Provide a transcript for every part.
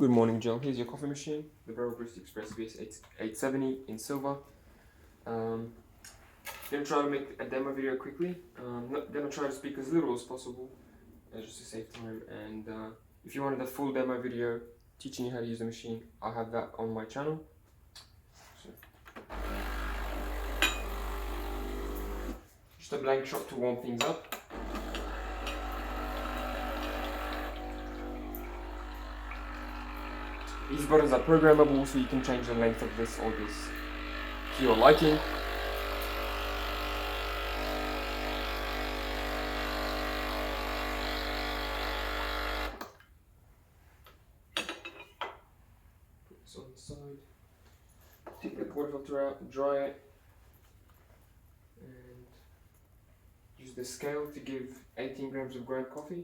Good morning, Gill. Here's your coffee machine, the Breville Barista Express BES870 in silver. Gonna try to make a demo video quickly. Not gonna try to speak as little as possible, just to save time. And if you wanted a full demo video teaching you how to use the machine, I'll have that on my channel. So, just a blank shot to warm things up. These buttons are programmable, so you can change the length of this or this to your liking. Put this on the side. Take the water filter out, dry it, and use the scale to give 18 grams of ground coffee.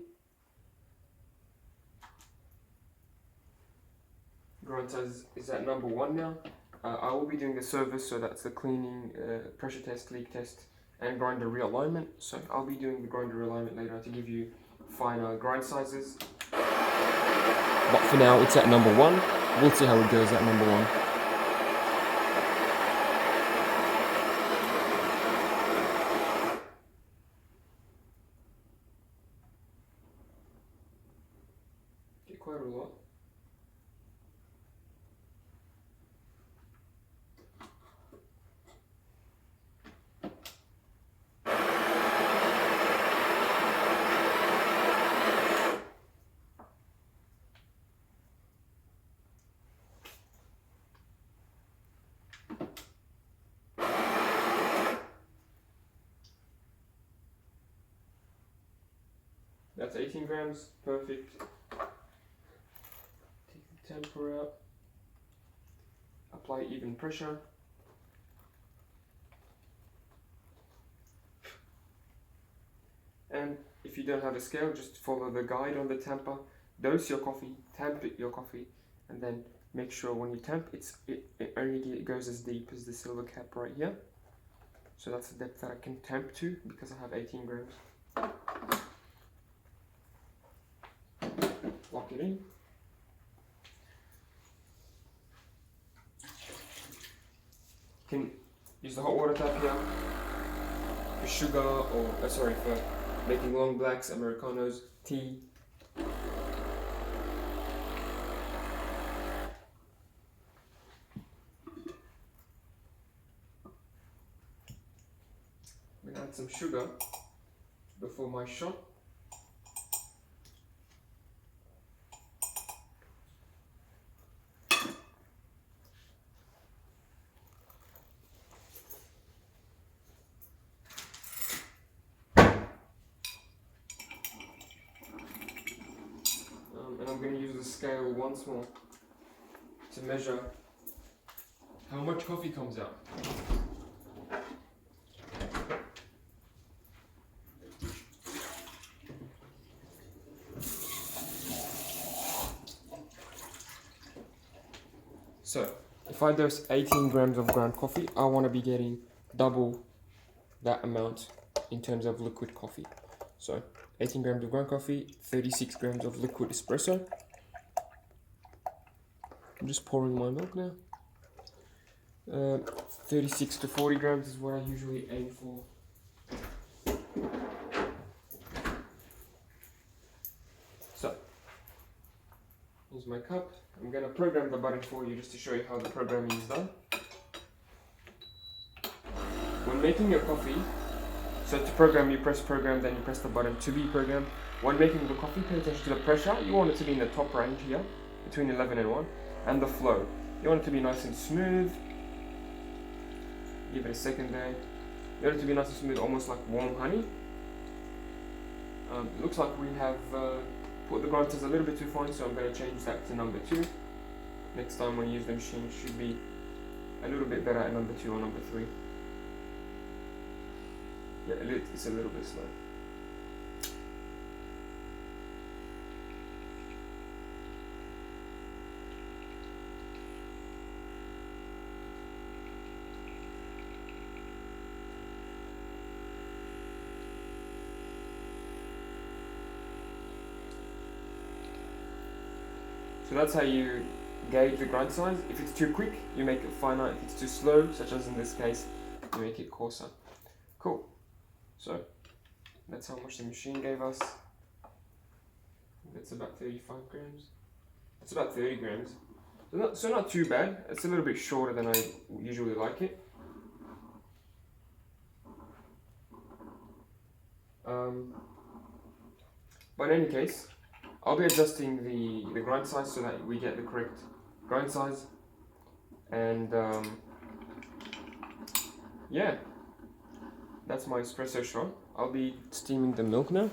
Grind size is at number 1 now. I will be doing the service, so that's the cleaning, pressure test, leak test, and grinder realignment. So I'll be doing the grinder realignment later to give you finer grind sizes. But for now, it's at number 1. We'll see how it goes at number 1. Get quite a lot. That's 18 grams, perfect. Take the temper out, apply even pressure. And if you don't have a scale, just follow the guide on the temper. Dose your coffee, temp your coffee, and then make sure when you temp, it only goes as deep as the silver cap right here. So that's the depth that I can temp to because I have 18 grams. Lock it in. You can use the hot water tap here for sugar or for making long blacks, Americanos, tea. I'm gonna add some sugar before my shot. And I'm going to use the scale once more to measure how much coffee comes out. So, if I dose 18 grams of ground coffee, I want to be getting double that amount in terms of liquid coffee. So, 18 grams of ground coffee, 36 grams of liquid espresso. I'm just pouring my milk now. 36 to 40 grams is what I usually aim for. So, here's my cup. I'm going to program the button for you just to show you how the programming is done. When making your coffee, so to program, you press program, then you press the button to be programmed. When making the coffee, pay attention to the pressure. You want it to be in the top range here, between 11 and 1, and the flow. You want it to be nice and smooth. Give it a second there. You want it to be nice and smooth, almost like warm honey. It looks like we have put the grinders a little bit too fine, so I'm going to change that to number 2. Next time when you use the machine, it should be a little bit better at number 2 or number 3. Yeah, it's a little bit slow. So that's how you gauge the grind size. If it's too quick, you make it finer. If it's too slow, such as in this case, you make it coarser. Cool. So that's how much the machine gave us. That's about 35 grams. That's about 30 grams. So not too bad. It's a little bit shorter than I usually like it. But in any case, I'll be adjusting the grind size so that we get the correct grind size. And yeah, that's my espresso shot. I'll be steaming the milk now.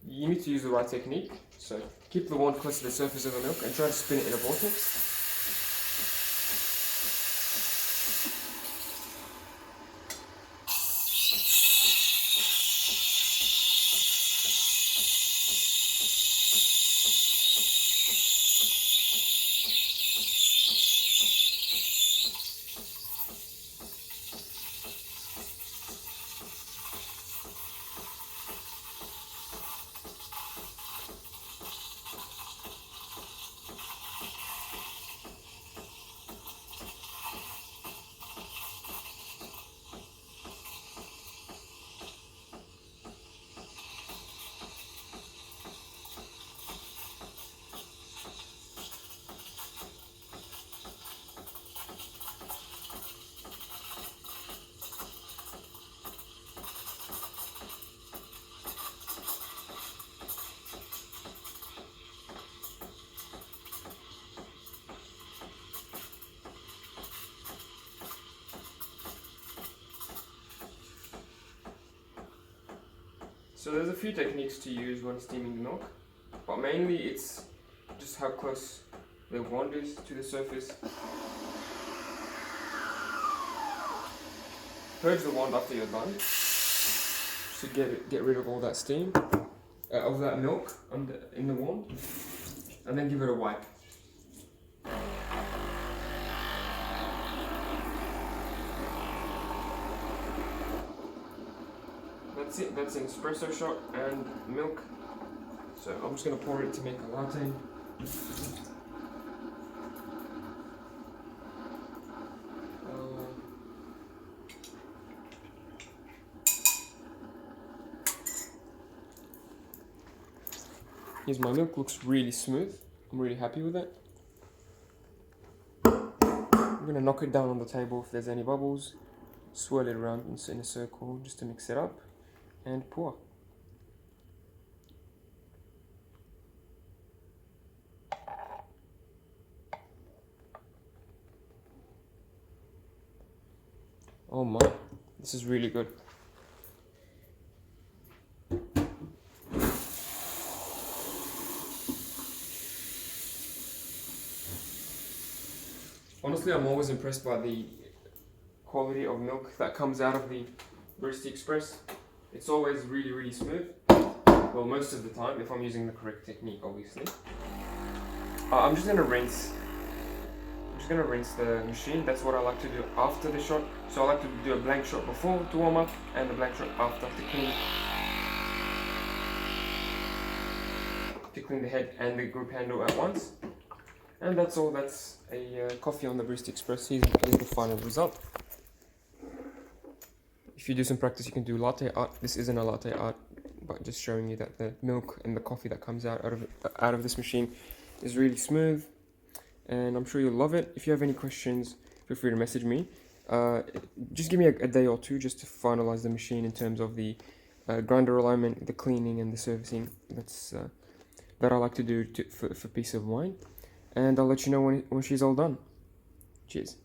You need to use the right technique, so keep the wand close to the surface of the milk and try to spin it in a vortex. So there's a few techniques to use when steaming the milk, but mainly it's just how close the wand is to the surface. Purge the wand after you're done, to get rid of all that steam, of that milk in the wand, and then give it a wipe. That's it, that's an espresso shot and milk. So I'm just going to pour it to make a latte. Here's my milk, looks really smooth. I'm really happy with it. I'm going to knock it down on the table if there's any bubbles. Swirl it around in a circle just to mix it up. And pour. Oh my, this is really good. Honestly, I'm always impressed by the quality of milk that comes out of the Barista Express. It's always really, really smooth. Well, most of the time, if I'm using the correct technique, obviously. I'm just gonna rinse. I'm just gonna rinse the machine. That's what I like to do after the shot. So I like to do a blank shot before to warm up, and a blank shot after to clean the head and the grip handle at once. And that's all. That's a coffee on the Barista Express. Here's the final result. If you do some practice, you can do latte art. This isn't a latte art, but just showing you that the milk and the coffee that comes out of this machine is really smooth, and I'm sure you'll love it. If you have any questions, feel free to message me. Just give me a day or two just to finalize the machine in terms of the grinder alignment, the cleaning, and the servicing. That's that I like to do for peace of mind, and I'll let you know when she's all done. Cheers.